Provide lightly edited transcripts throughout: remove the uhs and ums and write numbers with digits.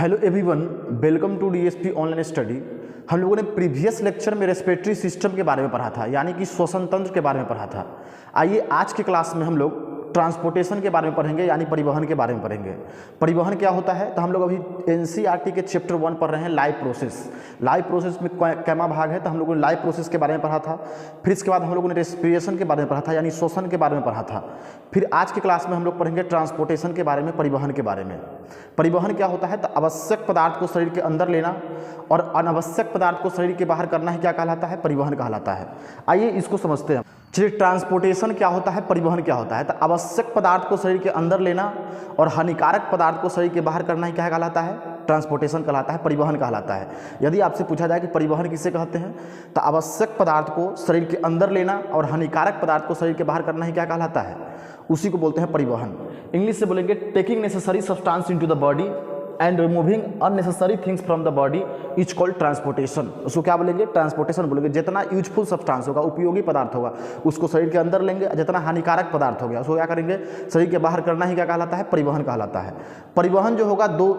Hello everyone, welcome to DSP online study. हम लोगों ने प्रीवियस लेक्चर में रेस्पिरेटरी सिस्टम के बारे में पढ़ा था, यानी कि श्वसन तंत्र के बारे में पढ़ा था। आइए आज की क्लास में हम लोग ट्रांसपोर्टेशन के बारे में पढ़ेंगे, यानी परिवहन के बारे में पढ़ेंगे। परिवहन क्या होता है, तो हम लोग अभी एनसीईआरटी के चैप्टर 1 पढ़ रहे हैं, लाइव प्रोसेस। लाइव प्रोसेस में कैमा भाग है, तो हम लोगों ने लाइव प्रोसेस के बारे में पढ़ा था। फिर इसके बाद हम लोगों ने रेस्पिरेशन के बारे में पढ़ा था, यानी श्वसन के बारे में पढ़ा था। फिर आज की क्लास में हम लोग पढ़ेंगे ट्रांसपोर्टेशन के बारे में, परिवहन के बारे में। परिवहन क्या होता है, तो आवश्यक पदार्थ को शरीर के अंदर लेना और अनावश्यक पदार्थ को शरीर के बाहर करना है, क्या कहलाता है, परिवहन कहलाता है। आइए इसको समझते हैं। चलिए, ट्रांसपोर्टेशन क्या होता है, परिवहन क्या होता है, तो आवश्यक पदार्थ को शरीर के अंदर लेना और हानिकारक पदार्थ को शरीर के बाहर करना ही क्या कहलाता है, ट्रांसपोर्टेशन कहलाता है, परिवहन कहलाता है। यदि आपसे पूछा जाए कि परिवहन किसे कहते हैं, तो आवश्यक पदार्थ को शरीर के अंदर लेना और हानिकारक पदार्थ को शरीर के बाहर करना ही क्या कहलाता है, उसी को बोलते हैं परिवहन। इंग्लिश से बोलेंगे taking necessary substance into the body and removing unnecessary things from the body is called transportation. उसको क्या बोलेंगे, ट्रांसपोर्टेशन बोलेंगे। जितना यूजफुल सब्सटेंस होगा, उपयोगी पदार्थ होगा, उसको शरीर के अंदर लेंगे। जितना हानिकारक पदार्थ हो गया उसको क्या करेंगे, शरीर के बाहर करना ही क्या कहलाता है, परिवहन कहलाता है। परिवहन जो होगा दो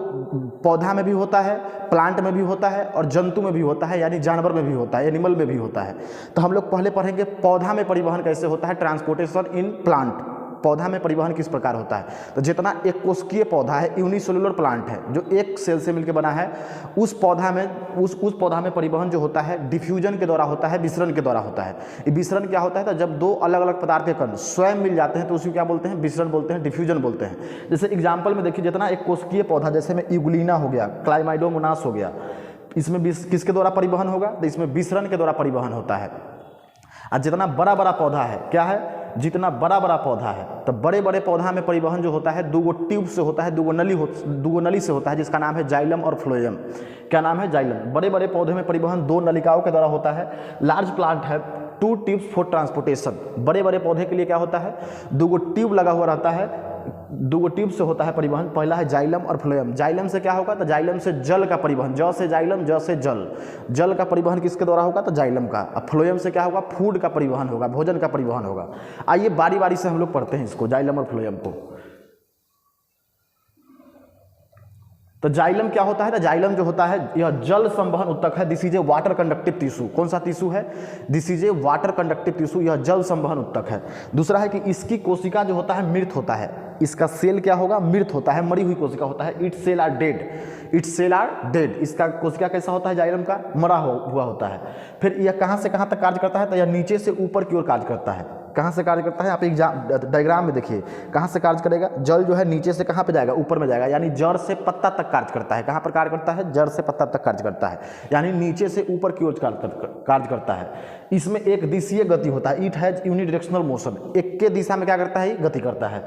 पौधा में भी होता है, प्लांट में भी होता है और जंतु में भी होता है, यानी जानवर में भी होता है, एनिमल में भी होता है। तो हम लोग पहले पढ़ेंगे पौधा में परिवहन कैसे होता है, ट्रांसपोर्टेशन इन प्लांट। पौधा में परिवहन किस प्रकार होता है, तो जितना एक कोशिकीय पौधा है, यूनिसेलुलर प्लांट है, जो एक सेल से मिलकर बना है, उस पौधा में परिवहन जो होता है डिफ्यूजन के द्वारा होता है, विसरण के द्वारा होता है। ये विसरण क्या होता है, तो जब दो अलग अलग पदार्थ के कण स्वयं मिल जाते हैं तो उसी क्या बोलते हैं, विसरण बोलते हैं, डिफ्यूजन बोलते हैं। जैसे एग्जाम्पल में देखिए, जितना एक कोशिकीय पौधा, जैसे में यूग्लिना हो गया, क्लाइमाइडोमोनास हो गया, इसमें किसके द्वारा परिवहन होगा, तो इसमें विसरण के द्वारा परिवहन होता है। और जितना बड़ा बड़ा पौधा है, क्या है, जितना बड़ा बड़ा पौधा है, तो बड़े बड़े पौधा में परिवहन जो होता है दूगो ट्यूब से होता है, दूगो नली से होता है, जिसका नाम है जाइलम और फ्लोएम। क्या नाम है, जाइलम। बड़े बड़े पौधे में परिवहन दो नलिकाओं के द्वारा होता है। लार्ज प्लांट है 2 ट्यूब्स फॉर ट्रांसपोर्टेशन। बड़े बड़े पौधे के लिए क्या होता है, दूगो ट्यूब लगा हुआ रहता है, दूगो ट्यूब से होता है परिवहन। पहला है जाइलम और फ्लोएम। जाइलम से क्या होगा, तो जाइलम से जल का परिवहन, ज से जाइलम, ज से जल। जल का परिवहन किसके द्वारा होगा, तो जाइलम का। अब फ्लोएम से क्या होगा, फूड का परिवहन होगा, भोजन का परिवहन होगा। आइए बारी बारी से हम लोग पढ़ते हैं इसको, जाइलम और फ्लोएम को। तो जाइलम क्या होता है, तो जाइलम जो होता है यह जल संवहन उत्तक है। This is a water conductive tissue. कौन सा टिश्यू है, this is a water conductive tissue, यह जल संवहन उत्तक है। दूसरा है कि इसकी कोशिका जो होता है मृत होता है। इसका सेल क्या होगा, मृत होता है, मरी हुई कोशिका होता है। Its cell are dead, its cell are dead. इसका कोशिका कैसा होता है, जाइलम का मरा हुआ होता है। फिर यह कहाँ से कहाँ तक कार्य करता है, तो यह नीचे से ऊपर की ओर कार्य करता है। कहाँ से कार्य करता है, आप एक डायग्राम में देखिए, कहाँ से कार्य करेगा, जल जो है नीचे से कहाँ पे जाएगा, ऊपर में जाएगा, यानी जड़ से पत्ता तक कार्य करता है। कहाँ पर कार्य करता है, जड़ से पत्ता तक कार्य करता है, यानी नीचे से ऊपर की ओर कार्य करता है। इसमें एक दिशीय गति होता है, इट हैज यूनिडायरेक्शनल मोशन। एक के दिशा में क्या करता है, गति करता है।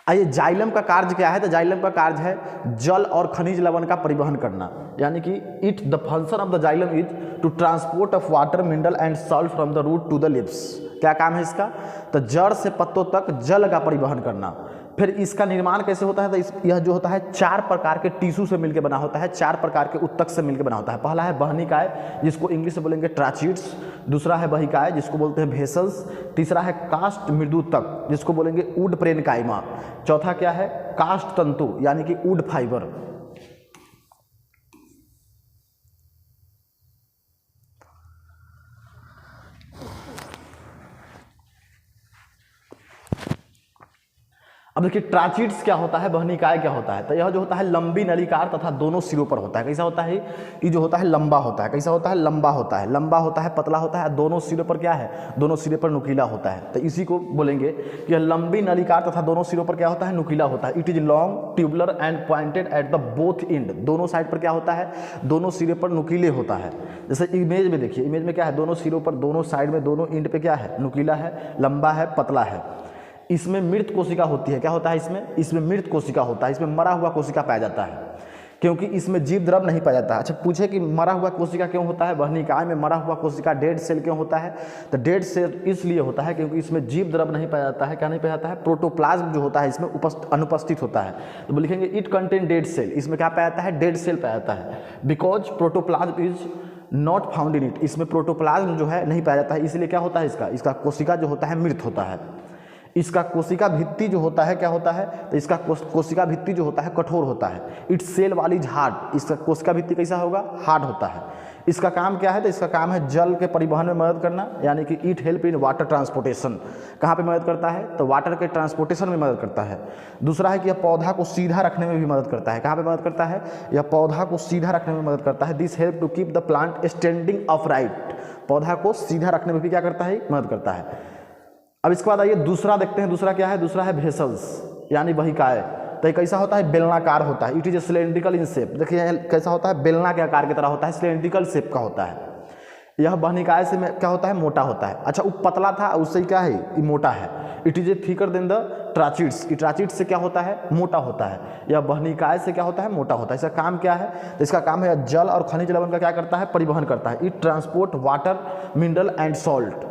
आइए जाइलम का कार्य क्या है, तो जाइलम का कार्य है जल और खनिज लवण का परिवहन करना, यानी कि it the function of the xylem is to transport of water, mineral and salt from the root to the lips. क्या काम है इसका, तो जड़ से पत्तों तक जल का परिवहन करना। फिर इसका निर्माण कैसे होता है, तो यह जो होता है 4 प्रकार के टिश्यू से मिलकर बना होता है, 4 प्रकार के उत्तक से मिलकर बना होता है। पहला है बहनिकाय, जिसको इंग्लिश में बोलेंगे ट्राचीड्स। दूसरा है बहिकाय, जिसको बोलते हैं भेसल्स। तीसरा है कास्ट मृदुतक, जिसको बोलेंगे वुड प्रेनकाइमा। चौथा क्या है, कास्ट तंतु, यानी कि वुड फाइबर। अब देखिए ट्राचीड्स क्या होता है, बहनिकाय क्या होता है, तो यह जो होता है लंबी नलिकार तथा दोनों सिरों पर होता है। कैसा होता है, ये जो होता है लंबा होता है। कैसा होता है, लंबा होता है, लंबा होता है, पतला होता है, दोनों सिरों पर क्या है, दोनों सिरे पर नुकीला होता है। तो इसी को बोलेंगे कि यह लंबी नलिकार तथा दोनों सिरों पर क्या होता है, नुकीला होता है। It is long, tubular and pointed at the both and. दोनों साइड पर क्या होता है, दोनों सिरे पर नुकीले होता है। जैसे इमेज में देखिए, इमेज में क्या है, दोनों सिरों पर, दोनों साइड में, दोनों एंड पे क्या है, नुकीला है, लंबा है, पतला है। इसमें मृत कोशिका होती है। क्या होता है इसमें मृत कोशिका होता है। इसमें मरा हुआ कोशिका पाया जाता है, क्योंकि इसमें जीव द्रव नहीं पाया जाता है। अच्छा, पूछे कि मरा हुआ कोशिका क्यों होता है, बहनिकाय में मरा हुआ कोशिका डेड सेल क्यों होता है, तो डेड सेल इसलिए होता है क्योंकि इसमें जीव द्रव नहीं पाया जाता है। क्या नहीं पाया जाता है, प्रोटोप्लाज्म जो होता है इसमें अनुपस्थित होता है। तो लिखेंगे इट कंटेन डेड सेल। इसमें क्या पाया जाता है, डेड सेल पाया जाता है। Because protoplasm is not found in it. इसमें प्रोटोप्लाज्म जो है नहीं पाया जाता है, इसलिए क्या होता है, इसका कोशिका जो होता है मृत होता है। इसका कोशिका भित्ति जो होता है क्या होता है, तो इसका कोशिका भित्ति जो होता है कठोर होता है। Its cell wall is hard, इसका कोशिका भित्ति कैसा होगा, हार्ड होता है। इसका काम क्या है, तो इसका काम है जल के परिवहन में मदद करना, यानी कि it help in water transportation. कहाँ पे मदद करता है, तो वाटर के ट्रांसपोर्टेशन में मदद करता है। दूसरा है कि यह पौधा को सीधा रखने में भी मदद करता है। कहाँ पे मदद करता है, यह पौधा को सीधा रखने में मदद करता है। This help to keep the plant standing upright, पौधा को सीधा रखने में भी क्या करता है, मदद करता है। अब इसके बाद आइए दूसरा देखते हैं, दूसरा क्या है, दूसरा है वेसल्स यानी वहिकाएं। तो ये कैसा होता है, बेलनाकार होता है। It is cylindrical in shape, देखिए कैसा होता है, बेलना के आकार की तरह होता है, सिलेंड्रिकल शेप का होता है। यह वहनिकाय से क्या होता है, मोटा होता है। अच्छा वो पतला था, उससे क्या है, ये मोटा है। It is a thicker than the tracheids, tracheids से क्या होता है, मोटा होता है। यह वहनिकाय से क्या होता है, मोटा होता है। इसका काम क्या है, तो इसका काम है जल और खनिज लवण का क्या करता है, परिवहन करता है। It transport water, mineral and salt.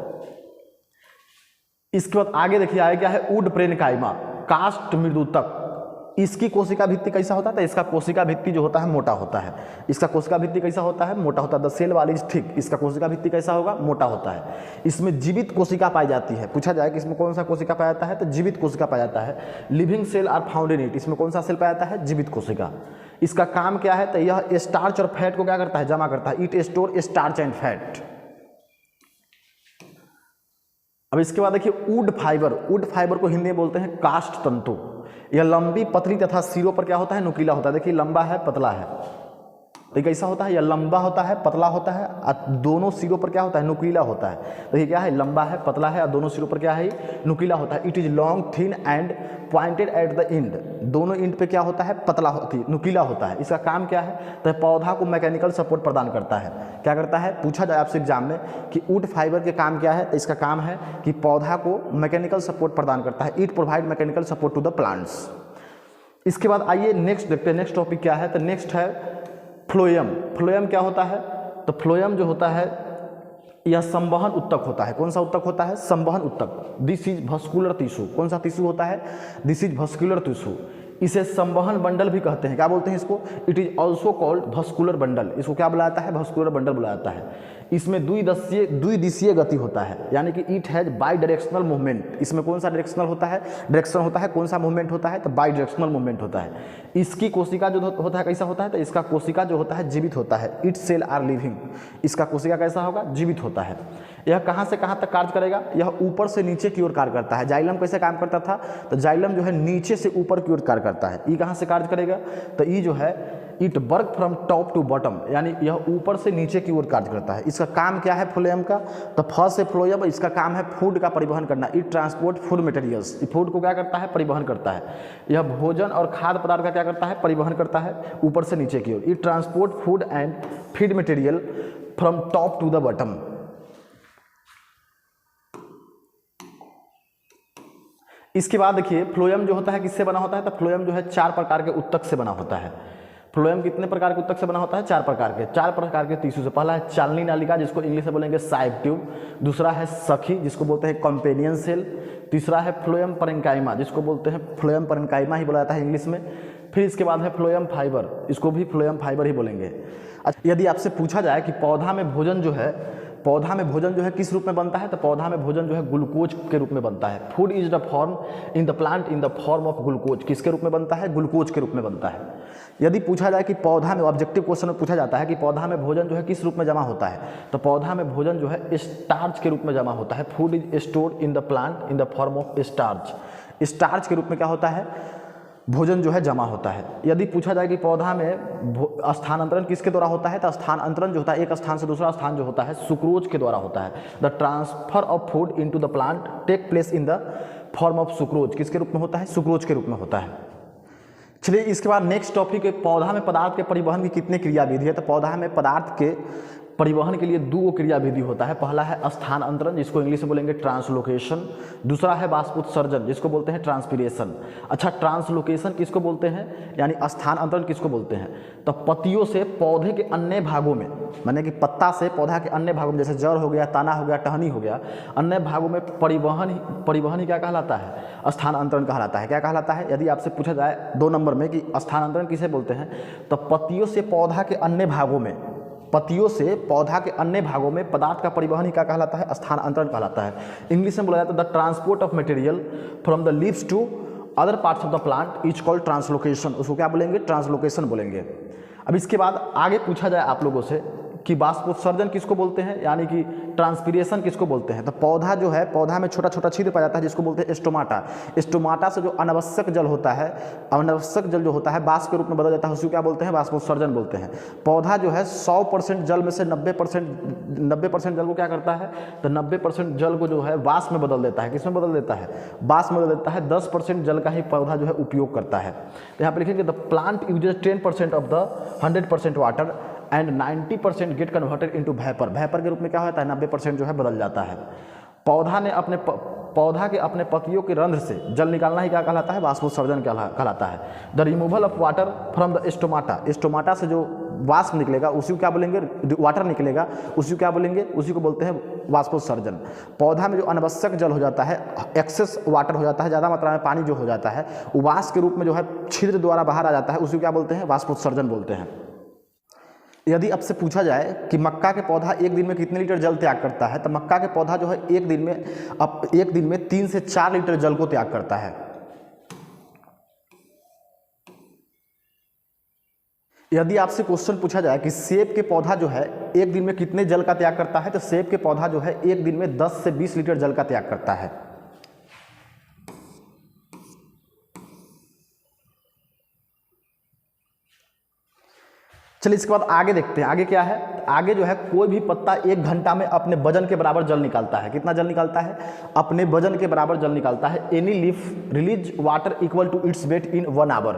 इसके बाद आगे देखिए आगे क्या है, वुड प्रेनकाइमा, कास्ट मृदु तक। इसकी कोशिका भित्ति कैसा होता है, तो इसका कोशिका भित्ति जो होता है मोटा होता है। इसका कोशिका भित्ति कैसा होता है, मोटा होता है। The cell wall is thick, इसका कोशिका भित्ति कैसा होगा, मोटा होता है। इसमें जीवित कोशिका पाई जाती है। पूछा जाए कि इसमें कौन सा कोशिका पाया जाता है, तो जीवित कोशिका पाया जाता है। Living cell are found in it, इसमें कौन सा सेल पाया जाता है, जीवित कोशिका। इसका काम क्या है, तो यह स्टार्च और फैट को क्या करता है, जमा करता है। It store starch and fat. अब इसके बाद देखिए वुड फाइबर, वुड फाइबर को हिंदी में बोलते हैं काष्ठ तंतु। यह लंबी, पतली तथा सिरों पर क्या होता है, नुकीला होता है। देखिए लंबा है, पतला है, तो कैसा होता है, यह लंबा होता है, पतला होता है, और दोनों सिरों पर क्या होता है, नुकीला होता है। देखिए क्या है, लंबा है, पतला है, और दोनों सिरों पर क्या है, नुकीला होता है। It is long, thin and pointed at the end, दोनों एंड पे क्या होता है, पतला नुकीला होता है। इसका काम क्या है, तो पौधा को मैकेनिकल सपोर्ट प्रदान करता है। क्या करता है, पूछा जाए आपसे एग्जाम में कि वुड फाइबर के काम क्या है, तो इसका काम है कि पौधा को मैकेनिकल सपोर्ट प्रदान करता है। It provide mechanical support to the plants. इसके बाद आइए नेक्स्ट देखते हैं, नेक्स्ट टॉपिक क्या है, तो नेक्स्ट है फ्लोएम। फ्लोएम क्या होता है, तो फ्लोएम जो होता है यह संवहन उत्तक होता है। कौन सा उत्तक होता है, संवहन उत्तक। दिस इज भस्कुलर टिश्यू, कौन सा टिश्यू होता है, दिस इज भस्कुलर टिश्यू। इसे संवहन बंडल भी कहते हैं। क्या बोलते हैं इसको, it is also called vascular bundle. इसको क्या बुलाया जाता है, भस्कुलर बंडल बुलाया जाता है। इसमें द्विदिशीय गति होता है, यानी कि it has by directional movement. इसमें कौन सा डायरेक्शनल होता है, डायरेक्शन होता है। कौन सा मूवमेंट होता है, तो बाई डायरेक्शनल मूवमेंट होता है। इसकी कोशिका जो होता है कैसा होता है, तो इसका कोशिका जो होता है जीवित होता है। इट सेल आर लिविंग, इसका कोशिका कैसा होगा, जीवित होता है। यह कहाँ से कहाँ तक कार्य करेगा, यह ऊपर से नीचे की ओर कार्य करता है। जाइलम कैसे काम करता था, तो जाइलम जो है नीचे से ऊपर की ओर कार्य करता है। ये कहाँ से कार्य करेगा, तो ये जो है it work from top to bottom, यानी यह ऊपर से नीचे की ओर कार्य करता है। इसका काम क्या है फ्लोएम का, तो फर्स्ट से फ्लोएम, इसका काम है फूड का परिवहन करना। It transport food materials, food को क्या करता है, परिवहन करता है। यह भोजन और खाद्य पदार्थ का क्या करता है, परिवहन करता है ऊपर से नीचे की ओर। It transport food and feed material from top to the bottom. इसके बाद देखिए फ्लोएम जो होता है किससे बना होता है, तो फ्लोएम जो है 4 प्रकार के उत्तक से बना होता है। फ्लोएम कितने प्रकार के उत्तक से बना होता है, 4 प्रकार के टिश्यू से। पहला है चालनी नालिका, जिसको इंग्लिश में बोलेंगे साइक ट्यूब। दूसरा है सखी, जिसको बोलते हैं कंपेनियन सेल। तीसरा है फ्लोएम पैरेन्काइमा, जिसको बोलते हैं फ्लोएम पैरेन्काइमा ही बोला जाता है इंग्लिश में। फिर इसके बाद है फ्लोएम फाइबर, इसको भी फ्लोएम फाइबर ही बोलेंगे। अच्छा, यदि आपसे पूछा जाए कि पौधा में भोजन जो है किस रूप में बनता है, तो पौधा में भोजन जो है ग्लूकोज के रूप में बनता है। Food is the form in the plant in the form of glucose, किसके रूप में बनता है, ग्लूकोज के रूप में बनता है। यदि पूछा जाए कि पौधा में, ऑब्जेक्टिव क्वेश्चन में पूछा जाता है कि पौधा में भोजन जो है किस रूप में जमा होता है, तो पौधा में भोजन जो है स्टार्च के रूप में जमा होता है। Food is stored in the plant in the form of starch, starch के रूप में क्या होता है, भोजन जो है जमा होता है। यदि पूछा जाए कि पौधा में स्थानांतरण किसके द्वारा होता है, तो स्थानांतरण जो होता है एक स्थान से दूसरा स्थान जो होता है सुक्रोज के द्वारा होता है। The transfer of food into the plant take place in the form of sucrose, किसके रूप में होता है, सुक्रोज के रूप में होता है। चलिए इसके बाद नेक्स्ट टॉपिक है पौधा में पदार्थ के परिवहन की कितने क्रियाविधि है, तो पौधा में पदार्थ के परिवहन के लिए 2 क्रियाविधि होता है। पहला है स्थानांतरण, जिसको इंग्लिश में बोलेंगे ट्रांसलोकेशन। दूसरा है वाष्पोत्सर्जन, जिसको बोलते हैं ट्रांसपीरेशन। अच्छा, ट्रांसलोकेशन किसको बोलते हैं, यानी स्थानांतरण किसको बोलते हैं, तो पत्तियों से पौधे के अन्य भागों में, माने कि पत्ता से पौधा के अन्य भागों में, जैसे जड़ हो गया, तना हो गया, टहनी हो गया, अन्य भागों में परिवहन ही क्या कहलाता है, स्थानांतरण कहलाता है। क्या कहलाता है, यदि आपसे पूछा जाए 2 नंबर में कि स्थानांतरण किसे बोलते हैं, तो पत्तियों से पौधा के अन्य भागों में पत्तियों से पौधा के अन्य भागों में पदार्थ का परिवहन ही क्या कहलाता है, स्थानांतरण कहलाता है। इंग्लिश में बोला जाता है the transport of material from the leaves to other parts of the plant is called translocation. उसको क्या बोलेंगे, ट्रांसलोकेशन बोलेंगे। अब इसके बाद आगे पूछा जाए आप लोगों से कि बाष्पोत्सर्जन किसको बोलते हैं, यानी कि ट्रांसपीरेशन किसको बोलते हैं, तो पौधा जो है, पौधा में छोटा छोटा छिद्र पाया जाता है जिसको बोलते हैं स्टोमाटा। स्टोमाटा से जो अनावश्यक जल होता है, अनावश्यक जल जो होता है बाष्प के रूप में बदल जाता है, उसको क्या बोलते हैं, बाष्पोत्सर्जन बोलते हैं। पौधा जो है 100% जल में से 90% जल को क्या करता है, तो 90% जल को जो है वाष्प में बदल देता है। किसमें बदल देता है, वाष्प में बदल देता है। 10% जल का ही पौधा जो है उपयोग करता है। तो यहाँ पे लिखेंगे the plant uses 10% of the 100% water and 90% get converted into vapour. Vapour के रूप में क्या होता है, 90% जो है बदल जाता है। पौधा के अपने पत्तियों के रंध्र से जल निकालना ही क्या कहलाता है, बाष्पोत्सर्जन कहलाता है। The removal of water from the stomata, stomata से जो वाष्प निकलेगा उसी को क्या बोलेंगे, वाटर निकलेगा उसी को क्या बोलेंगे, उसी को बोलते हैं बाष्पोत्सर्जन। पौधा में जो अनावश्यक जल हो जाता है, एक्सेस वाटर हो जाता है, ज़्यादा मात्रा में पानी जो हो जाता है, वाष्प के रूप में जो है छिद्र द्वारा बाहर आ जाता है, उसी को क्या बोलते हैं, बाष्पोत्सर्जन बोलते हैं। यदि आपसे पूछा जाए कि मक्का के पौधा एक दिन में कितने लीटर जल त्याग करता है, तो मक्का के पौधा जो है एक दिन में 3 से 4 लीटर जल को त्याग करता है। यदि आपसे क्वेश्चन पूछा जाए कि सेब के पौधा जो है एक दिन में कितने जल का त्याग करता है, तो सेब के पौधा जो है एक दिन में 10 से 20 लीटर जल का त्याग करता है। चलिए इसके बाद आगे देखते हैं, आगे क्या है। आगे जो है कोई भी पत्ता 1 घंटा में अपने वजन के बराबर जल निकालता है। कितना जल निकालता है, अपने वजन के बराबर जल निकालता है। Any leaf release water equal to its weight in 1 hour.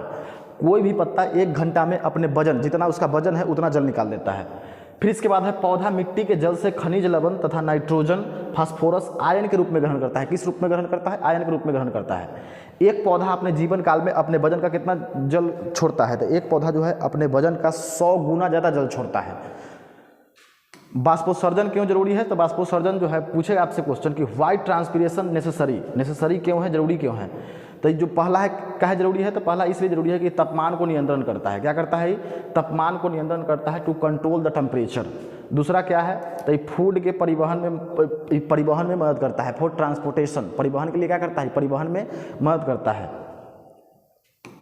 कोई भी पत्ता 1 घंटा में अपने वजन, जितना उसका वजन है उतना जल निकाल देता है। फिर इसके बाद है पौधा मिट्टी के जल से खनिज लवण तथा नाइट्रोजन, फास्फोरस, आयन के रूप में ग्रहण करता है। किस रूप में ग्रहण करता है, आयन के रूप में ग्रहण करता है। एक पौधा अपने जीवन काल में अपने वजन का कितना जल छोड़ता है, तो एक पौधा जो है अपने वजन का 100 गुना ज़्यादा जल छोड़ता है। बाष्पोत्सर्जन क्यों जरूरी है, तो बाष्पोत्सर्जन जो है पूछेगा आपसे क्वेश्चन कि व्हाई ट्रांसपीरेशन नेसेसरी क्यों है, जरूरी क्यों है। तो जो पहला है क्या जरूरी है, तो पहला इसलिए जरूरी है कि तापमान को नियंत्रण करता है। क्या करता है, तापमान को नियंत्रण करता है, टू कंट्रोल द टेम्परेचर। दूसरा क्या है, तो फूड के परिवहन में मदद करता है, फॉर ट्रांसपोर्टेशन, परिवहन के लिए क्या करता है, परिवहन में मदद करता है।